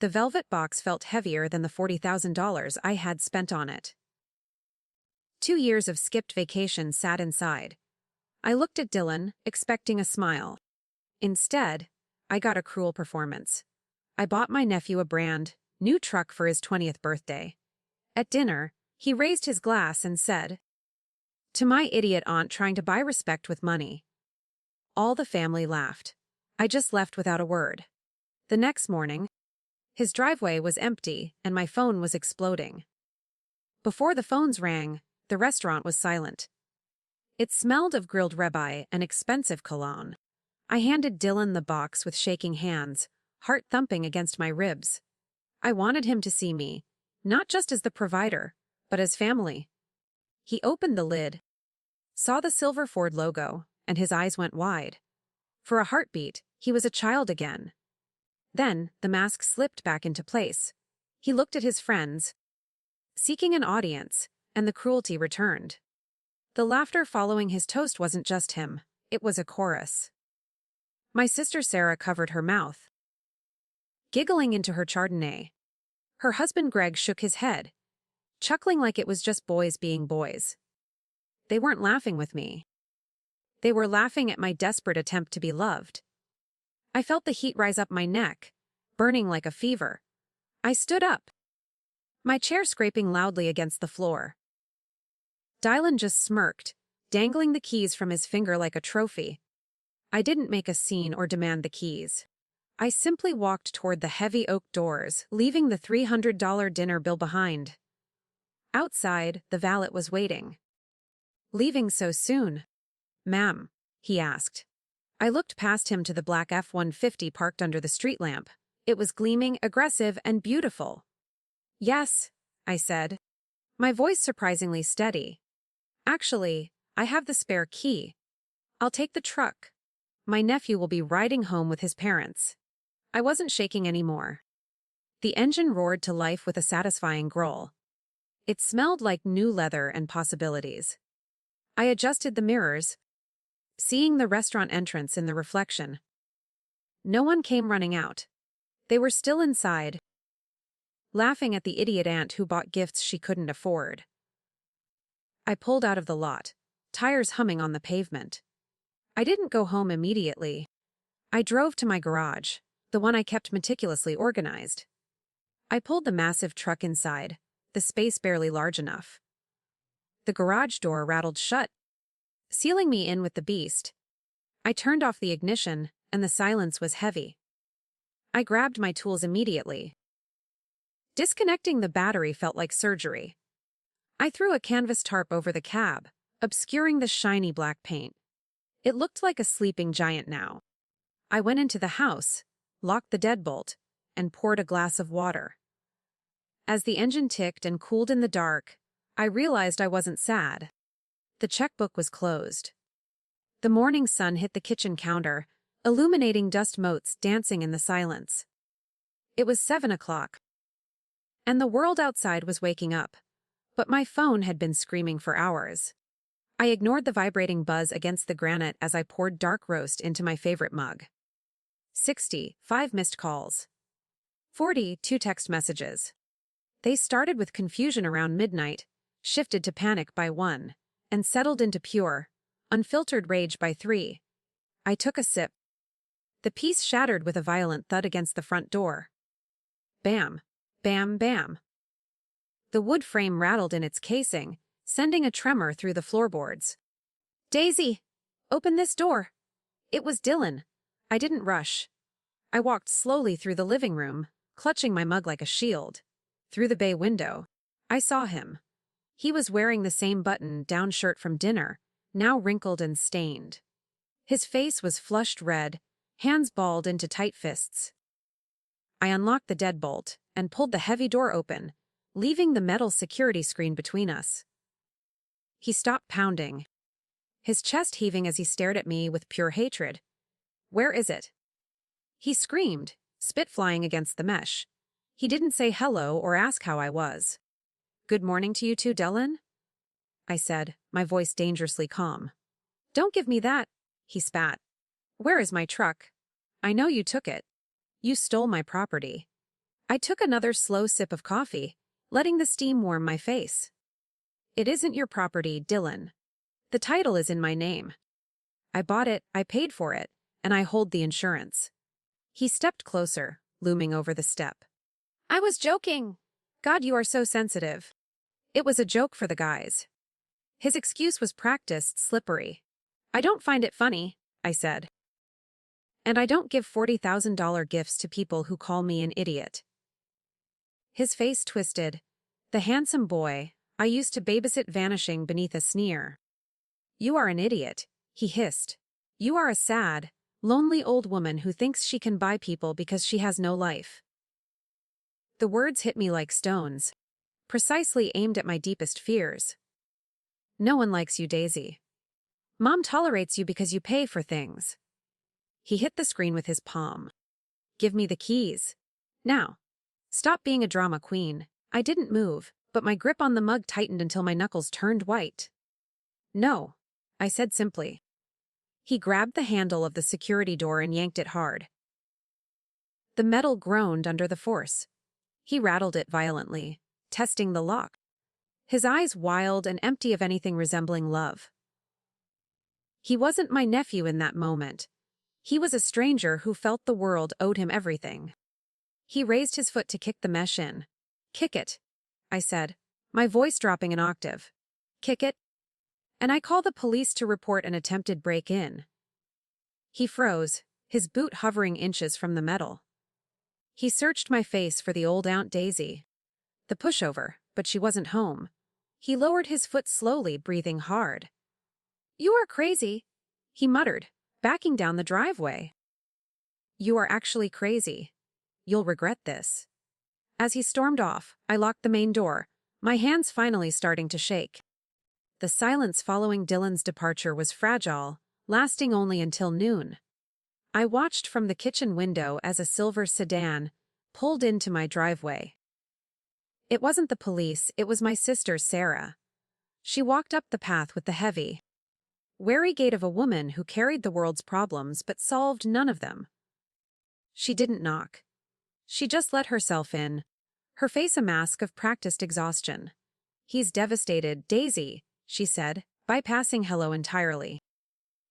The velvet box felt heavier than the $40,000 I had spent on it. 2 years of skipped vacation sat inside. I looked at Dylan, expecting a smile. Instead, I got a cruel performance. I bought my nephew a brand new truck for his 20th birthday. At dinner, he raised his glass and said, "To my idiot aunt trying to buy respect with money." All the family laughed. I just left without a word. The next morning, his driveway was empty and my phone was exploding. Before the phones rang, the restaurant was silent. It smelled of grilled ribeye and expensive cologne. I handed Dylan the box with shaking hands, heart thumping against my ribs. I wanted him to see me, not just as the provider, but as family. He opened the lid, saw the silver Ford logo, and his eyes went wide. For a heartbeat, he was a child again. Then, the mask slipped back into place. He looked at his friends, seeking an audience, and the cruelty returned. The laughter following his toast wasn't just him, it was a chorus. My sister Sarah covered her mouth, giggling into her Chardonnay. Her husband Greg shook his head, chuckling like it was just boys being boys. They weren't laughing with me. They were laughing at my desperate attempt to be loved. I felt the heat rise up my neck, burning like a fever. I stood up, my chair scraping loudly against the floor. Dylan just smirked, dangling the keys from his finger like a trophy. I didn't make a scene or demand the keys. I simply walked toward the heavy oak doors, leaving the $300 dinner bill behind. Outside, the valet was waiting. "Leaving so soon, ma'am?" he asked. I looked past him to the black F-150 parked under the street lamp. It was gleaming, aggressive, and beautiful. "Yes," I said, my voice surprisingly steady. "Actually, I have the spare key. I'll take the truck. My nephew will be riding home with his parents." I wasn't shaking anymore. The engine roared to life with a satisfying growl. It smelled like new leather and possibilities. I adjusted the mirrors, seeing the restaurant entrance in the reflection. No one came running out. They were still inside, laughing at the idiot aunt who bought gifts she couldn't afford. I pulled out of the lot, tires humming on the pavement. I didn't go home immediately. I drove to my garage, the one I kept meticulously organized. I pulled the massive truck inside, the space barely large enough. The garage door rattled shut, sealing me in with the beast. I turned off the ignition, and the silence was heavy. I grabbed my tools immediately. Disconnecting the battery felt like surgery. I threw a canvas tarp over the cab, obscuring the shiny black paint. It looked like a sleeping giant now. I went into the house, locked the deadbolt, and poured a glass of water. As the engine ticked and cooled in the dark, I realized I wasn't sad. The checkbook was closed. The morning sun hit the kitchen counter, illuminating dust motes dancing in the silence. It was 7 o'clock, and the world outside was waking up, but my phone had been screaming for hours. I ignored the vibrating buzz against the granite as I poured dark roast into my favorite mug. 5 missed calls. 42 text messages. They started with confusion around midnight, shifted to panic by 1, and settled into pure, unfiltered rage by 3. I took a sip. The piece shattered with a violent thud against the front door. Bam, bam, bam. The wood frame rattled in its casing, sending a tremor through the floorboards. "Daisy, open this door." It was Dylan. I didn't rush. I walked slowly through the living room, clutching my mug like a shield. Through the bay window, I saw him. He was wearing the same button-down shirt from dinner, now wrinkled and stained. His face was flushed red, hands balled into tight fists. I unlocked the deadbolt and pulled the heavy door open, leaving the metal security screen between us. He stopped pounding, his chest heaving as he stared at me with pure hatred. "Where is it?" He screamed, spit flying against the mesh. He didn't say hello or ask how I was. "Good morning to you too, Dylan?" I said, my voice dangerously calm. "Don't give me that," he spat. "Where is my truck? I know you took it. You stole my property." I took another slow sip of coffee, letting the steam warm my face. It isn't your property, Dylan. The title is in my name. I bought it, I paid for it, and I hold the insurance. He stepped closer, looming over the step. I was joking. God, you are so sensitive. It was a joke for the guys. His excuse was practiced slippery. I don't find it funny, I said. And I don't give $40,000 gifts to people who call me an idiot. His face twisted. The handsome boy I used to babysit vanishing beneath a sneer. You are an idiot, he hissed. You are a sad, lonely old woman who thinks she can buy people because she has no life. The words hit me like stones, precisely aimed at my deepest fears. No one likes you, Daisy. Mom tolerates you because you pay for things. He hit the screen with his palm. Give me the keys. Now. Stop being a drama queen. I didn't move, but my grip on the mug tightened until my knuckles turned white. No, I said simply. He grabbed the handle of the security door and yanked it hard. The metal groaned under the force. He rattled it violently, testing the lock. His eyes wild and empty of anything resembling love. He wasn't my nephew in that moment. He was a stranger who felt the world owed him everything. He raised his foot to kick the mesh in. Kick it, I said, my voice dropping an octave. Kick it? And I call the police to report an attempted break-in. He froze, his boot hovering inches from the metal. He searched my face for the old Aunt Daisy. The pushover, but she wasn't home. He lowered his foot slowly, breathing hard. You are crazy, he muttered, backing down the driveway. You are actually crazy. You'll regret this. As he stormed off, I locked the main door, my hands finally starting to shake. The silence following Dylan's departure was fragile, lasting only until noon. I watched from the kitchen window as a silver sedan pulled into my driveway. It wasn't the police, it was my sister, Sarah. She walked up the path with the heavy, wary gait of a woman who carried the world's problems but solved none of them. She didn't knock. She just let herself in, her face a mask of practiced exhaustion. He's devastated, Daisy, she said, bypassing hello entirely.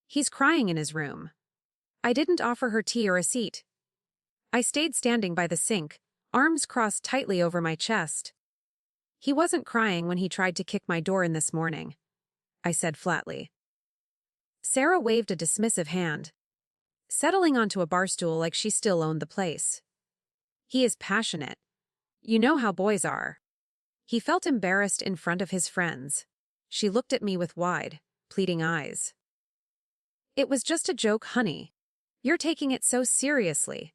He's crying in his room. I didn't offer her tea or a seat. I stayed standing by the sink, arms crossed tightly over my chest. He wasn't crying when he tried to kick my door in this morning, I said flatly. Sarah waved a dismissive hand, settling onto a bar stool like she still owned the place. He is passionate. You know how boys are. He felt embarrassed in front of his friends. She looked at me with wide, pleading eyes. It was just a joke, honey. You're taking it so seriously.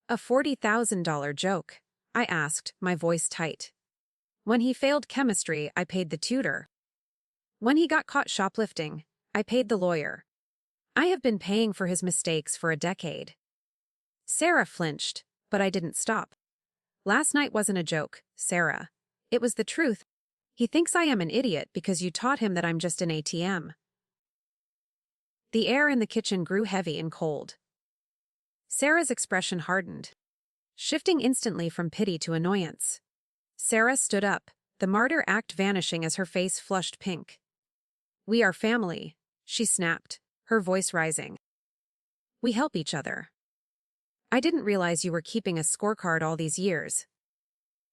A $40,000 joke, I asked, my voice tight. When he failed chemistry, I paid the tutor. When he got caught shoplifting, I paid the lawyer. I have been paying for his mistakes for a decade. Sarah flinched, but I didn't stop. Last night wasn't a joke, Sarah. It was the truth. He thinks I am an idiot because you taught him that I'm just an ATM. The air in the kitchen grew heavy and cold. Sarah's expression hardened, shifting instantly from pity to annoyance. Sarah stood up, the martyr act vanishing as her face flushed pink. We are family, she snapped, her voice rising. We help each other. I didn't realize you were keeping a scorecard all these years.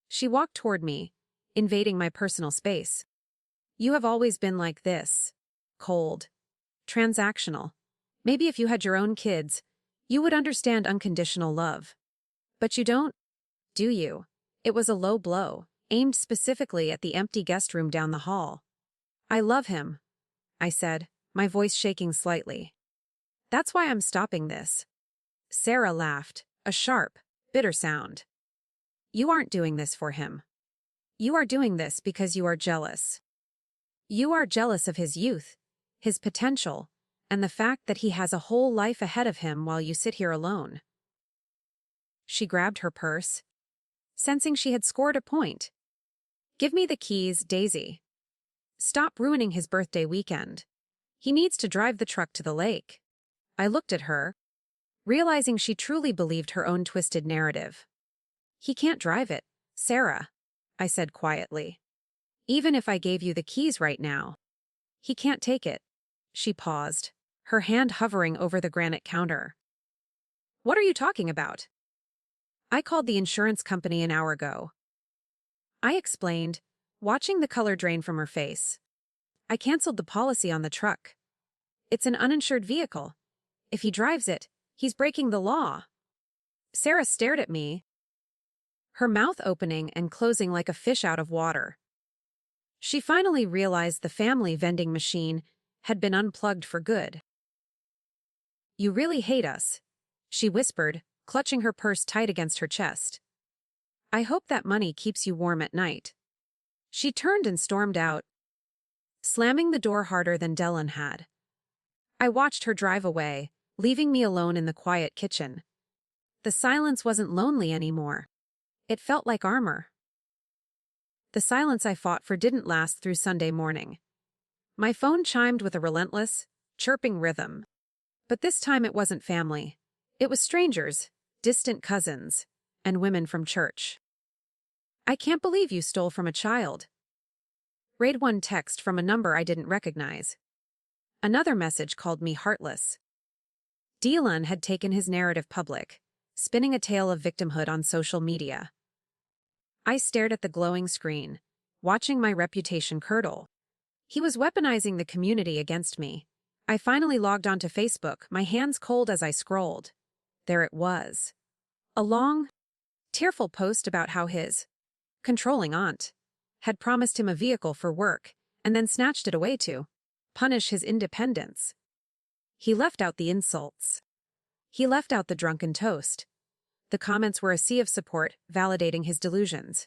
She walked toward me, invading my personal space. You have always been like this. Cold. Transactional. Maybe if you had your own kids, you would understand unconditional love. But you don't, do you? It was a low blow, aimed specifically at the empty guest room down the hall. I love him, I said, my voice shaking slightly. That's why I'm stopping this. Sarah laughed, a sharp, bitter sound. You aren't doing this for him. You are doing this because you are jealous. You are jealous of his youth, his potential, and the fact that he has a whole life ahead of him while you sit here alone. She grabbed her purse, sensing she had scored a point. Give me the keys, Daisy. Stop ruining his birthday weekend. He needs to drive the truck to the lake. I looked at her, realizing she truly believed her own twisted narrative. He can't drive it, Sarah, I said quietly. Even if I gave you the keys right now. He can't take it. She paused, her hand hovering over the granite counter. What are you talking about? I called the insurance company an hour ago. I explained, watching the color drain from her face. I canceled the policy on the truck. It's an uninsured vehicle. If he drives it, he's breaking the law. Sarah stared at me, her mouth opening and closing like a fish out of water. She finally realized the family vending machine had been unplugged for good. You really hate us, she whispered, clutching her purse tight against her chest. I hope that money keeps you warm at night. She turned and stormed out, slamming the door harder than Dylan had. I watched her drive away, leaving me alone in the quiet kitchen. The silence wasn't lonely anymore. It felt like armor. The silence I fought for didn't last through Sunday morning. My phone chimed with a relentless, chirping rhythm. But this time it wasn't family. It was strangers, distant cousins, and women from church. I can't believe you stole from a child. Read one text from a number I didn't recognize. Another message called me heartless. Dylan had taken his narrative public, spinning a tale of victimhood on social media. I stared at the glowing screen, watching my reputation curdle. He was weaponizing the community against me. I finally logged onto Facebook, my hands cold as I scrolled. There it was. A long, tearful post about how his controlling aunt had promised him a vehicle for work and then snatched it away to punish his independence. He left out the insults. He left out the drunken toast. The comments were a sea of support, validating his delusions.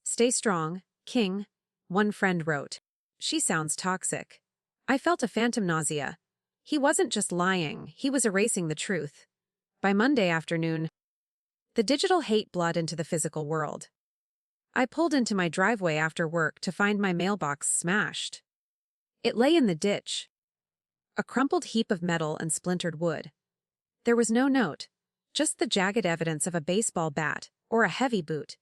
Stay strong, King, one friend wrote. She sounds toxic. I felt a phantom nausea. He wasn't just lying, he was erasing the truth. By Monday afternoon, the digital hate bled into the physical world. I pulled into my driveway after work to find my mailbox smashed. It lay in the ditch, a crumpled heap of metal and splintered wood. There was no note, just the jagged evidence of a baseball bat or a heavy boot.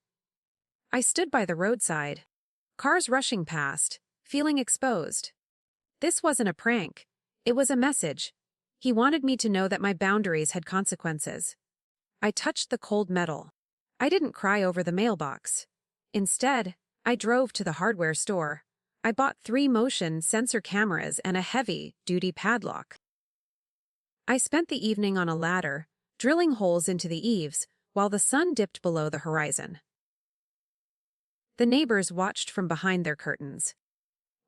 I stood by the roadside, cars rushing past, feeling exposed. This wasn't a prank. It was a message. He wanted me to know that my boundaries had consequences. I touched the cold metal. I didn't cry over the mailbox. Instead, I drove to the hardware store. I bought 3 motion sensor cameras and a heavy-duty padlock. I spent the evening on a ladder, drilling holes into the eaves while the sun dipped below the horizon. The neighbors watched from behind their curtains,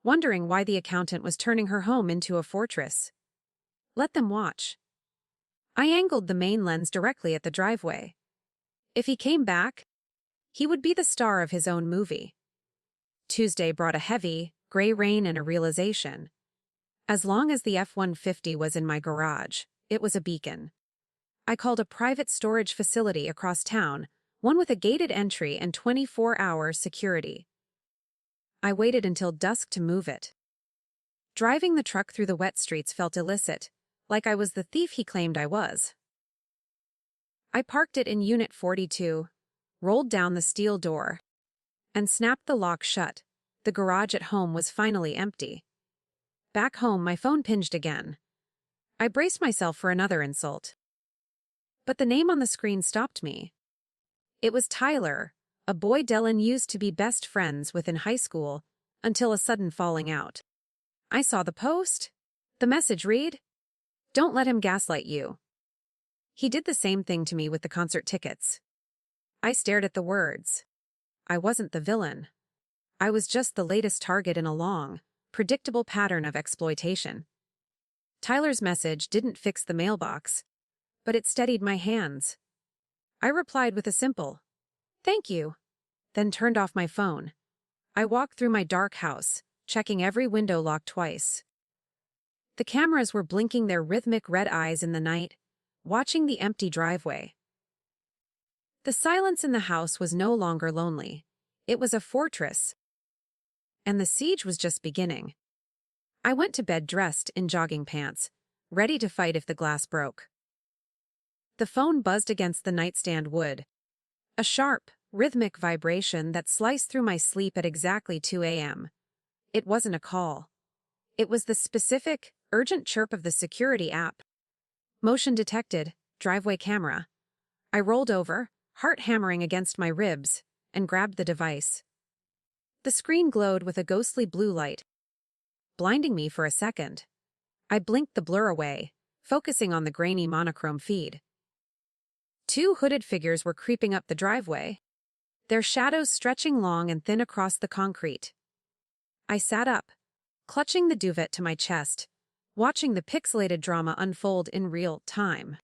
wondering why the accountant was turning her home into a fortress. Let them watch. I angled the main lens directly at the driveway. If he came back, he would be the star of his own movie. Tuesday brought a heavy, gray rain and a realization. As long as the F-150 was in my garage, it was a beacon. I called a private storage facility across town, one with a gated entry and 24-hour security. I waited until dusk to move it. Driving the truck through the wet streets felt illicit, like I was the thief he claimed I was. I parked it in Unit 42, rolled down the steel door, and snapped the lock shut. The garage at home was finally empty. Back home, my phone pinged again. I braced myself for another insult. But the name on the screen stopped me. It was Tyler, a boy Dylan used to be best friends with in high school, until a sudden falling out. I saw the post. The message read, "Don't let him gaslight you." He did the same thing to me with the concert tickets. I stared at the words. I wasn't the villain. I was just the latest target in a long, predictable pattern of exploitation. Tyler's message didn't fix the mailbox, but it steadied my hands. I replied with a simple, "Thank you," then turned off my phone. I walked through my dark house, checking every window lock twice. The cameras were blinking their rhythmic red eyes in the night, watching the empty driveway. The silence in the house was no longer lonely. It was a fortress. And the siege was just beginning. I went to bed dressed in jogging pants, ready to fight if the glass broke. The phone buzzed against the nightstand wood. A sharp, rhythmic vibration that sliced through my sleep at exactly 2 a.m. It wasn't a call. It was the specific, urgent chirp of the security app. Motion detected, driveway camera. I rolled over, heart hammering against my ribs, and grabbed the device. The screen glowed with a ghostly blue light, blinding me for a second. I blinked the blur away, focusing on the grainy monochrome feed. 2 hooded figures were creeping up the driveway, their shadows stretching long and thin across the concrete. I sat up, clutching the duvet to my chest, watching the pixelated drama unfold in real time.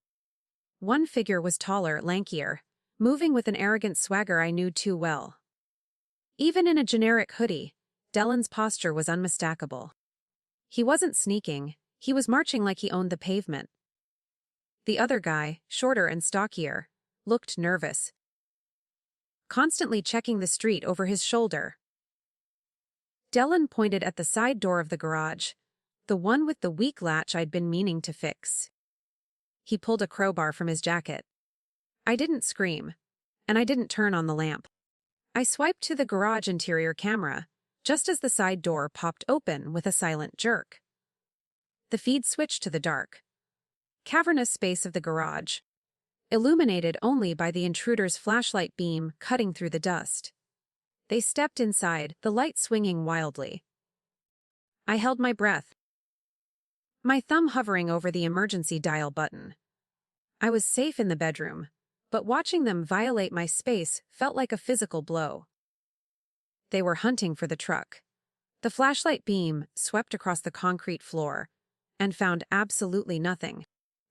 One figure was taller, lankier, moving with an arrogant swagger I knew too well. Even in a generic hoodie, Dylan's posture was unmistakable. He wasn't sneaking, he was marching like he owned the pavement. The other guy, shorter and stockier, looked nervous, constantly checking the street over his shoulder. Dylan pointed at the side door of the garage, the one with the weak latch I'd been meaning to fix. He pulled a crowbar from his jacket. I didn't scream, and I didn't turn on the lamp. I swiped to the garage interior camera, just as the side door popped open with a silent jerk. The feed switched to the dark, cavernous space of the garage, illuminated only by the intruder's flashlight beam cutting through the dust. They stepped inside, the light swinging wildly. I held my breath, my thumb hovering over the emergency dial button. I was safe in the bedroom, but watching them violate my space felt like a physical blow. They were hunting for the truck. The flashlight beam swept across the concrete floor and found absolutely nothing.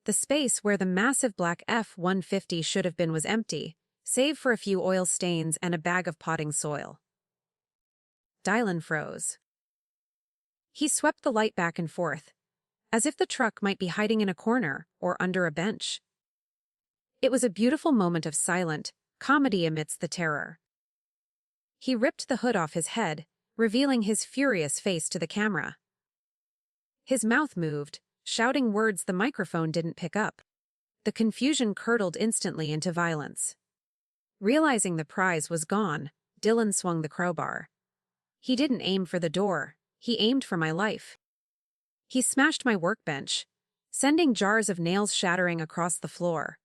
The space where the massive black F-150 should have been was empty, save for a few oil stains and a bag of potting soil. Dylan froze. He swept the light back and forth, as if the truck might be hiding in a corner or under a bench. It was a beautiful moment of silent comedy amidst the terror. He ripped the hood off his head, revealing his furious face to the camera. His mouth moved, shouting words the microphone didn't pick up. The confusion curdled instantly into violence. Realizing the prize was gone, Dylan swung the crowbar. He didn't aim for the door, he aimed for my life. He smashed my workbench, sending jars of nails shattering across the floor.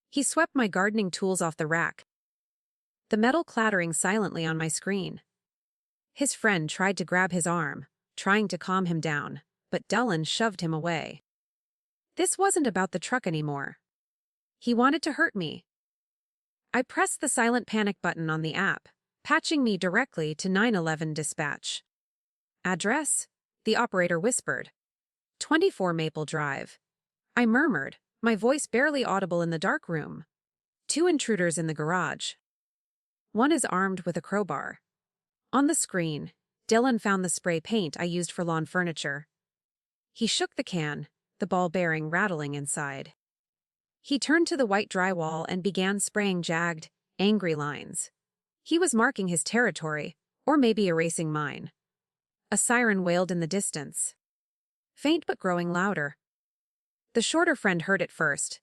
He swept my gardening tools off the rack, the metal clattering silently on my screen. His friend tried to grab his arm, trying to calm him down, but Dylan shoved him away. This wasn't about the truck anymore. He wanted to hurt me. I pressed the silent panic button on the app, patching me directly to 911 dispatch. Address? The operator whispered. 24 Maple Drive. I murmured, my voice barely audible in the dark room. 2 intruders in the garage. One is armed with a crowbar. On the screen, Dylan found the spray paint I used for lawn furniture. He shook the can, the ball bearing rattling inside. He turned to the white drywall and began spraying jagged, angry lines. He was marking his territory, or maybe erasing mine. A siren wailed in the distance, faint but growing louder. The shorter friend heard it first.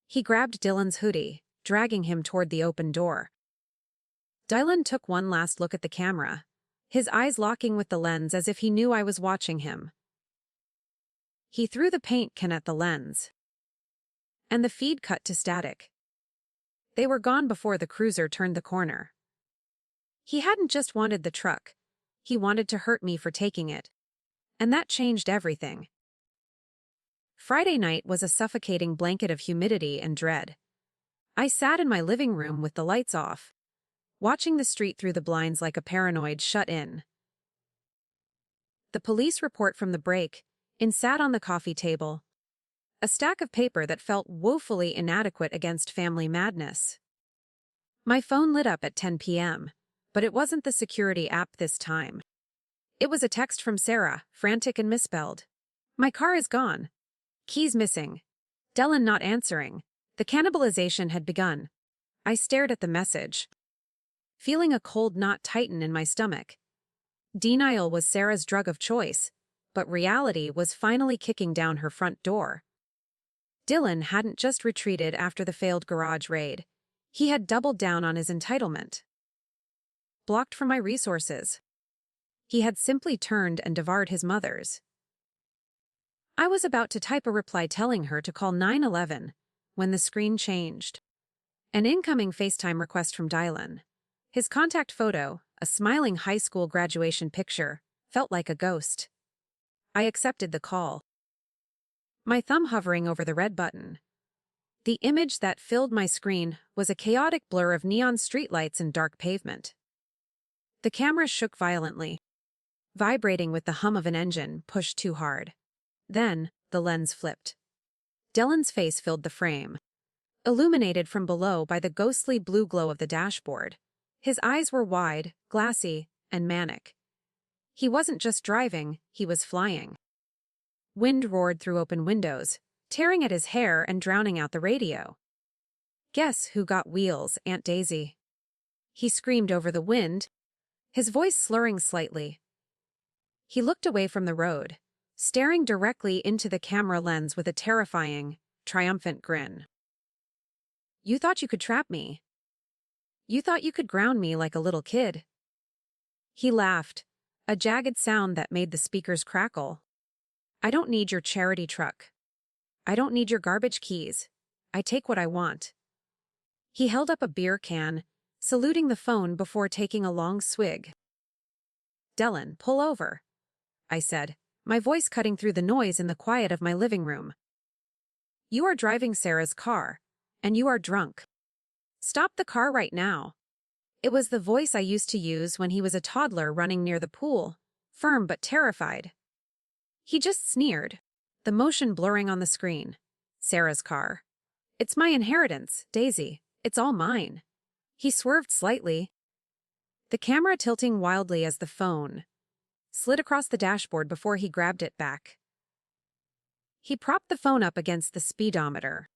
He grabbed Dylan's hoodie, dragging him toward the open door. Dylan took one last look at the camera, his eyes locking with the lens as if he knew I was watching him. He threw the paint can at the lens, and the feed cut to static. They were gone before the cruiser turned the corner. He hadn't just wanted the truck, he wanted to hurt me for taking it. And that changed everything. Friday night was a suffocating blanket of humidity and dread. I sat in my living room with the lights off, watching the street through the blinds like a paranoid shut-in. The police report from the break sat on the coffee table, a stack of paper that felt woefully inadequate against family madness. My phone lit up at 10 p.m., but it wasn't the security app this time. It was a text from Sarah, frantic and misspelled. My car is gone. Keys missing. Dylan not answering. The cannibalization had begun. I stared at the message, feeling a cold knot tighten in my stomach. Denial was Sarah's drug of choice, but reality was finally kicking down her front door. Dylan hadn't just retreated after the failed garage raid. He had doubled down on his entitlement. Blocked from my resources. He had simply turned and devoured his mother's. I was about to type a reply telling her to call 911 when the screen changed. An incoming FaceTime request from Dylan. His contact photo, a smiling high school graduation picture, felt like a ghost. I accepted the call. My thumb hovering over the red button. The image that filled my screen was a chaotic blur of neon streetlights and dark pavement. The camera shook violently, vibrating with the hum of an engine pushed too hard. Then, the lens flipped. Dylan's face filled the frame, illuminated from below by the ghostly blue glow of the dashboard. His eyes were wide, glassy, and manic. He wasn't just driving, he was flying. Wind roared through open windows, tearing at his hair and drowning out the radio. "Guess who got wheels, Aunt Daisy?" He screamed over the wind, his voice slurring slightly. He looked away from the road, staring directly into the camera lens with a terrifying, triumphant grin. "You thought you could trap me. You thought you could ground me like a little kid." He laughed, a jagged sound that made the speakers crackle. "I don't need your charity truck. I don't need your garbage keys. I take what I want." He held up a beer can, saluting the phone before taking a long swig. "Dylan, pull over," I said, my voice cutting through the noise in the quiet of my living room. "You are driving Sarah's car, and you are drunk. Stop the car right now." It was the voice I used to use when he was a toddler running near the pool, firm but terrified. He just sneered, the motion blurring on the screen. "Sarah's car. It's my inheritance, Daisy. It's all mine." He swerved slightly, the camera tilting wildly as the phone slid across the dashboard before he grabbed it back. He propped the phone up against the speedometer,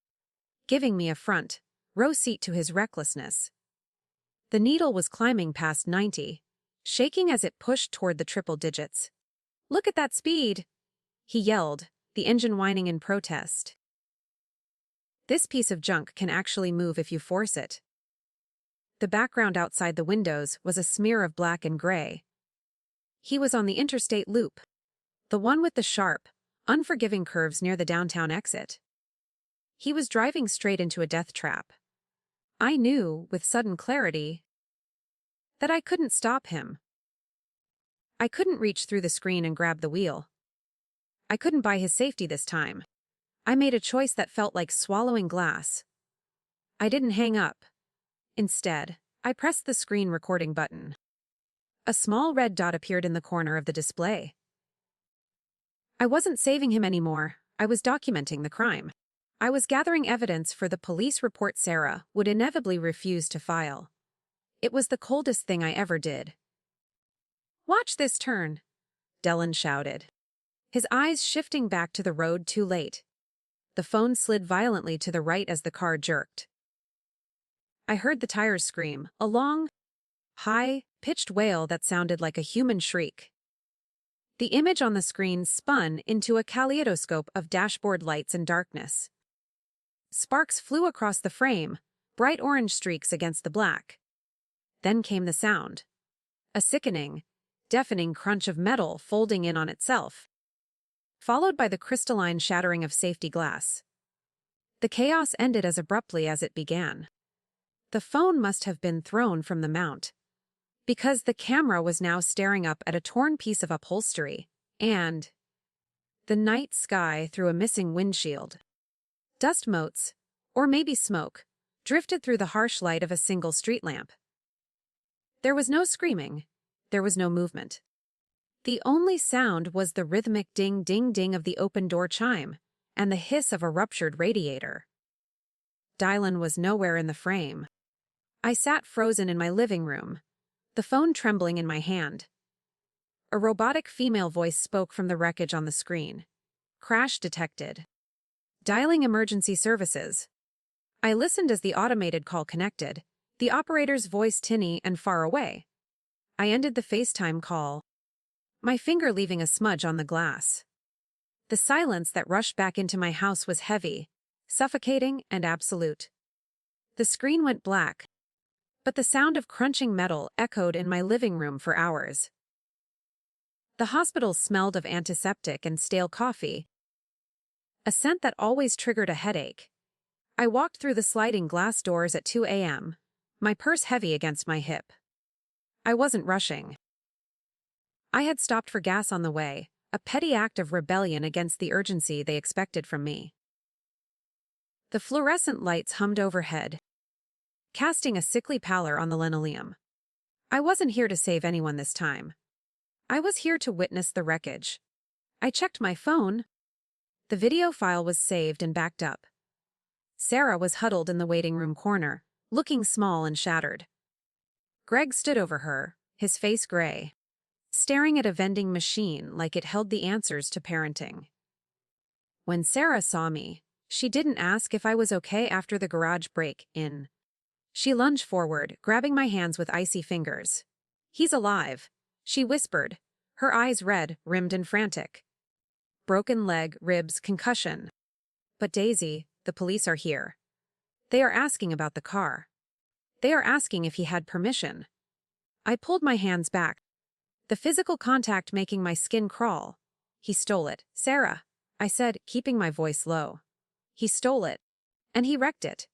giving me a front row seat to his recklessness. The needle was climbing past 90, shaking as it pushed toward the triple digits. "Look at that speed!" he yelled, the engine whining in protest. "This piece of junk can actually move if you force it." The background outside the windows was a smear of black and gray. He was on the interstate loop, the one with the sharp, unforgiving curves near the downtown exit. He was driving straight into a death trap. I knew, with sudden clarity, that I couldn't stop him. I couldn't reach through the screen and grab the wheel. I couldn't buy his safety this time. I made a choice that felt like swallowing glass. I didn't hang up. Instead, I pressed the screen recording button. A small red dot appeared in the corner of the display. I wasn't saving him anymore. I was documenting the crime. I was gathering evidence for the police report Sarah would inevitably refuse to file. It was the coldest thing I ever did. "Watch this turn," Dylan shouted, his eyes shifting back to the road too late. The phone slid violently to the right as the car jerked. I heard the tires scream, a long, high-pitched wail that sounded like a human shriek. The image on the screen spun into a kaleidoscope of dashboard lights and darkness. Sparks flew across the frame, bright orange streaks against the black. Then came the sound. A sickening, deafening crunch of metal folding in on itself, followed by the crystalline shattering of safety glass. The chaos ended as abruptly as it began. The phone must have been thrown from the mount, because the camera was now staring up at a torn piece of upholstery, and the night sky through a missing windshield. Dust motes, or maybe smoke, drifted through the harsh light of a single street lamp. There was no screaming, there was no movement. The only sound was the rhythmic ding-ding-ding of the open door chime, and the hiss of a ruptured radiator. Dylan was nowhere in the frame. I sat frozen in my living room, the phone trembling in my hand. A robotic female voice spoke from the wreckage on the screen. "Crash detected. Dialing emergency services." I listened as the automated call connected, the operator's voice tinny and far away. I ended the FaceTime call, my finger leaving a smudge on the glass. The silence that rushed back into my house was heavy, suffocating, and absolute. The screen went black, but the sound of crunching metal echoed in my living room for hours. The hospital smelled of antiseptic and stale coffee, a scent that always triggered a headache. I walked through the sliding glass doors at 2 a.m., my purse heavy against my hip. I wasn't rushing. I had stopped for gas on the way, a petty act of rebellion against the urgency they expected from me. The fluorescent lights hummed overhead, casting a sickly pallor on the linoleum. I wasn't here to save anyone this time. I was here to witness the wreckage. I checked my phone. The video file was saved and backed up. Sarah was huddled in the waiting room corner, looking small and shattered. Greg stood over her, his face gray, staring at a vending machine like it held the answers to parenting. When Sarah saw me, she didn't ask if I was okay after the garage break-in. She lunged forward, grabbing my hands with icy fingers. "He's alive," she whispered, her eyes red, rimmed and frantic. "Broken leg, ribs, concussion. But Daisy, the police are here. They are asking about the car. They are asking if he had permission." I pulled my hands back, the physical contact making my skin crawl. "He stole it, Sarah," I said, keeping my voice low. "He stole it. And he wrecked it."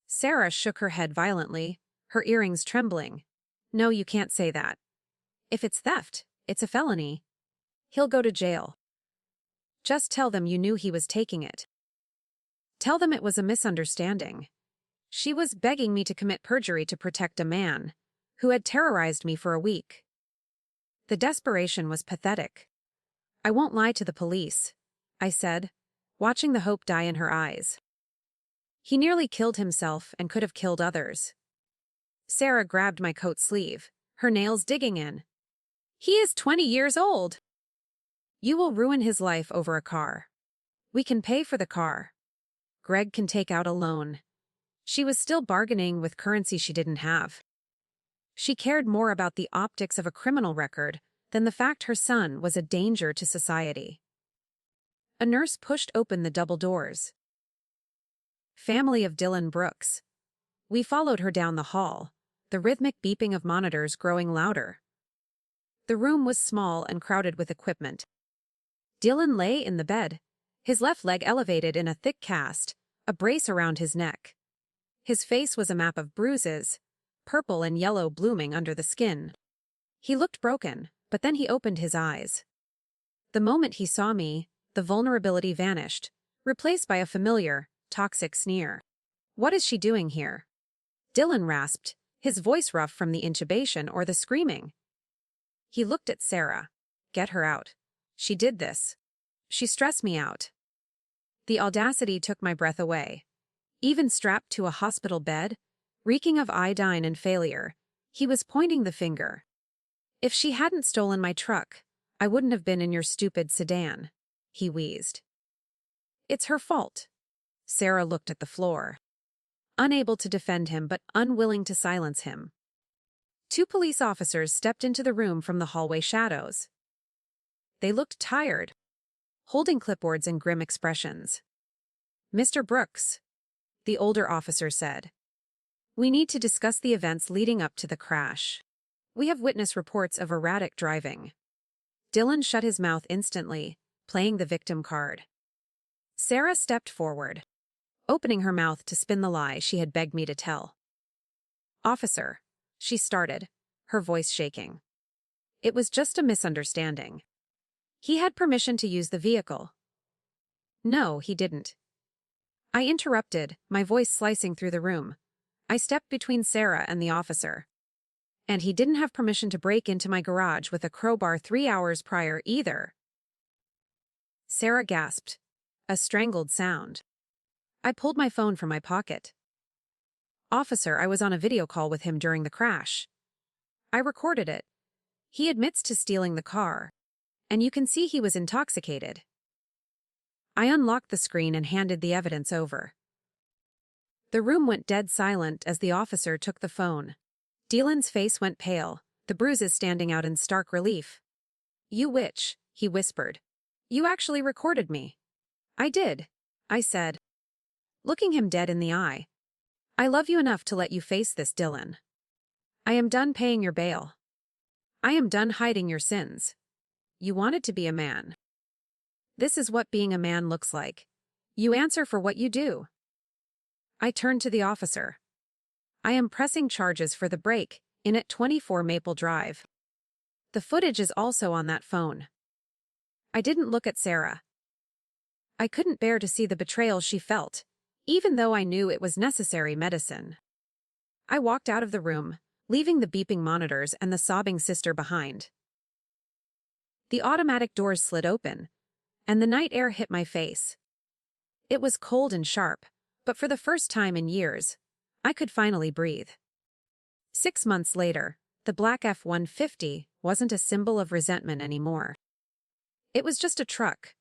Sarah shook her head violently, her earrings trembling. "No, you can't say that. If it's theft, it's a felony. He'll go to jail. Just tell them you knew he was taking it. Tell them it was a misunderstanding." She was begging me to commit perjury to protect a man who had terrorized me for a week. The desperation was pathetic. "I won't lie to the police," I said, watching the hope die in her eyes. "He nearly killed himself and could have killed others." Sarah grabbed my coat sleeve, her nails digging in. "He is 20 years old. You will ruin his life over a car. We can pay for the car. Greg can take out a loan." She was still bargaining with currency she didn't have. She cared more about the optics of a criminal record than the fact her son was a danger to society. A nurse pushed open the double doors. "Family of Dylan Brooks." We followed her down the hall, the rhythmic beeping of monitors growing louder. The room was small and crowded with equipment. Dylan lay in the bed, his left leg elevated in a thick cast, a brace around his neck. His face was a map of bruises, purple and yellow blooming under the skin. He looked broken, but then he opened his eyes. The moment he saw me, the vulnerability vanished, replaced by a familiar, toxic sneer. "What is she doing here?" Dylan rasped, his voice rough from the intubation or the screaming. He looked at Sarah. "Get her out. She did this. She stressed me out." The audacity took my breath away. Even strapped to a hospital bed, reeking of iodine and failure, he was pointing the finger. "If she hadn't stolen my truck, I wouldn't have been in your stupid sedan," he wheezed. "It's her fault." Sarah looked at the floor, unable to defend him but unwilling to silence him. Two police officers stepped into the room from the hallway shadows. They looked tired, holding clipboards and grim expressions. "Mr. Brooks," the older officer said, "we need to discuss the events leading up to the crash. We have witness reports of erratic driving." Dylan shut his mouth instantly, playing the victim card. Sarah stepped forward, opening her mouth to spin the lie she had begged me to tell. "Officer," she started, her voice shaking. "It was just a misunderstanding. He had permission to use the vehicle." "No, he didn't." I interrupted, my voice slicing through the room. I stepped between Sarah and the officer. "And he didn't have permission to break into my garage with a crowbar 3 hours prior either." Sarah gasped, a strangled sound. I pulled my phone from my pocket. "Officer, I was on a video call with him during the crash. I recorded it. He admits to stealing the car, and you can see he was intoxicated." I unlocked the screen and handed the evidence over. The room went dead silent as the officer took the phone. Dylan's face went pale, the bruises standing out in stark relief. "You witch," he whispered. "You actually recorded me." "I did," I said, looking him dead in the eye. I love you enough to let you face this, Dylan. I am done paying your bail. I am done hiding your sins. You wanted to be a man. This is what being a man looks like. You answer for what you do. I turned to the officer. I am pressing charges for the break-in at 24 Maple Drive. The footage is also on that phone. I didn't look at Sarah. I couldn't bear to see the betrayal she felt, even though I knew it was necessary medicine. I walked out of the room, leaving the beeping monitors and the sobbing sister behind. The automatic doors slid open, and the night air hit my face. It was cold and sharp, but for the first time in years, I could finally breathe. 6 months later, the black F-150 wasn't a symbol of resentment anymore. It was just a truck.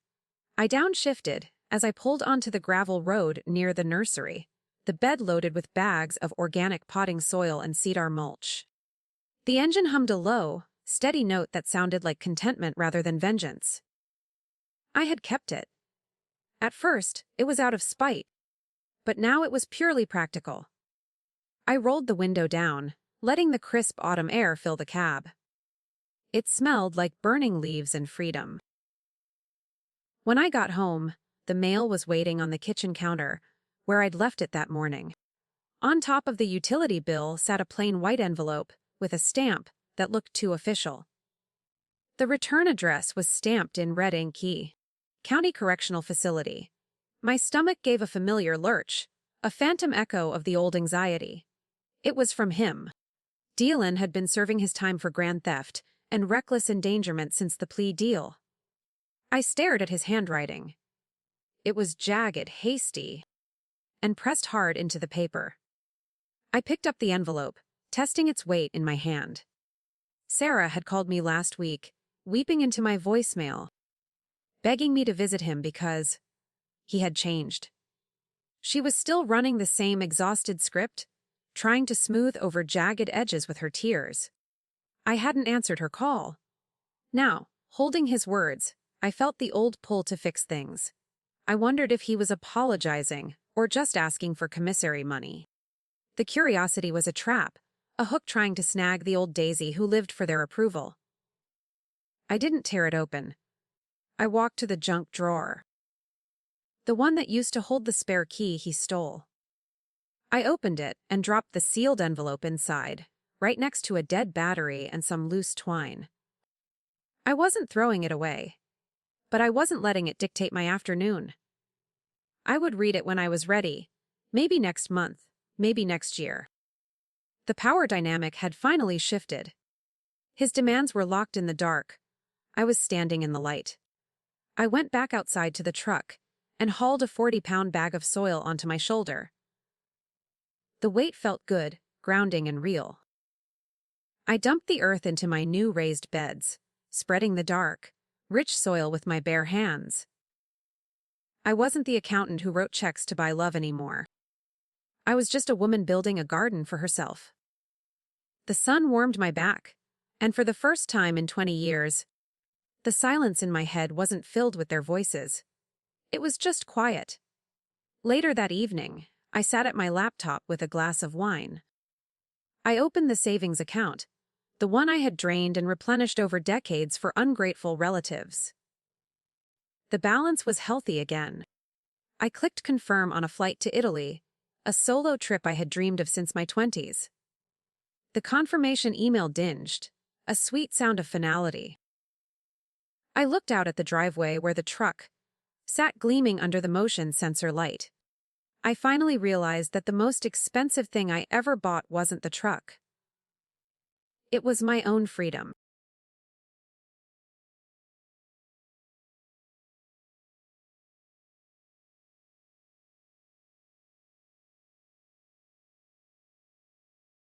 I downshifted as I pulled onto the gravel road near the nursery, the bed loaded with bags of organic potting soil and cedar mulch. The engine hummed a low, steady note that sounded like contentment rather than vengeance. I had kept it. At first, it was out of spite, but now it was purely practical. I rolled the window down, letting the crisp autumn air fill the cab. It smelled like burning leaves and freedom. When I got home, the mail was waiting on the kitchen counter, where I'd left it that morning. On top of the utility bill sat a plain white envelope with a stamp that looked too official. The return address was stamped in red ink key. County Correctional Facility. My stomach gave a familiar lurch, a phantom echo of the old anxiety. It was from him. Dylan had been serving his time for grand theft and reckless endangerment since the plea deal. I stared at his handwriting. It was jagged, hasty, and pressed hard into the paper. I picked up the envelope, testing its weight in my hand. Sarah had called me last week, weeping into my voicemail, begging me to visit him because he had changed. She was still running the same exhausted script, trying to smooth over jagged edges with her tears. I hadn't answered her call. Now, holding his words, I felt the old pull to fix things. I wondered if he was apologizing or just asking for commissary money. The curiosity was a trap, a hook trying to snag the old daisy who lived for their approval. I didn't tear it open. I walked to the junk drawer, the one that used to hold the spare key he stole. I opened it and dropped the sealed envelope inside, right next to a dead battery and some loose twine. I wasn't throwing it away, but I wasn't letting it dictate my afternoon. I would read it when I was ready, maybe next month, maybe next year. The power dynamic had finally shifted. His demands were locked in the dark. I was standing in the light. I went back outside to the truck and hauled a 40-pound bag of soil onto my shoulder. The weight felt good, grounding and real. I dumped the earth into my new raised beds, spreading the dark, rich soil with my bare hands. I wasn't the accountant who wrote checks to buy love anymore. I was just a woman building a garden for herself. The sun warmed my back, and for the first time in 20 years, the silence in my head wasn't filled with their voices. It was just quiet. Later that evening, I sat at my laptop with a glass of wine. I opened the savings account, the one I had drained and replenished over decades for ungrateful relatives. The balance was healthy again. I clicked confirm on a flight to Italy, a solo trip I had dreamed of since my 20s. The confirmation email dinged, a sweet sound of finality. I looked out at the driveway where the truck sat gleaming under the motion sensor light. I finally realized that the most expensive thing I ever bought wasn't the truck. It was my own freedom.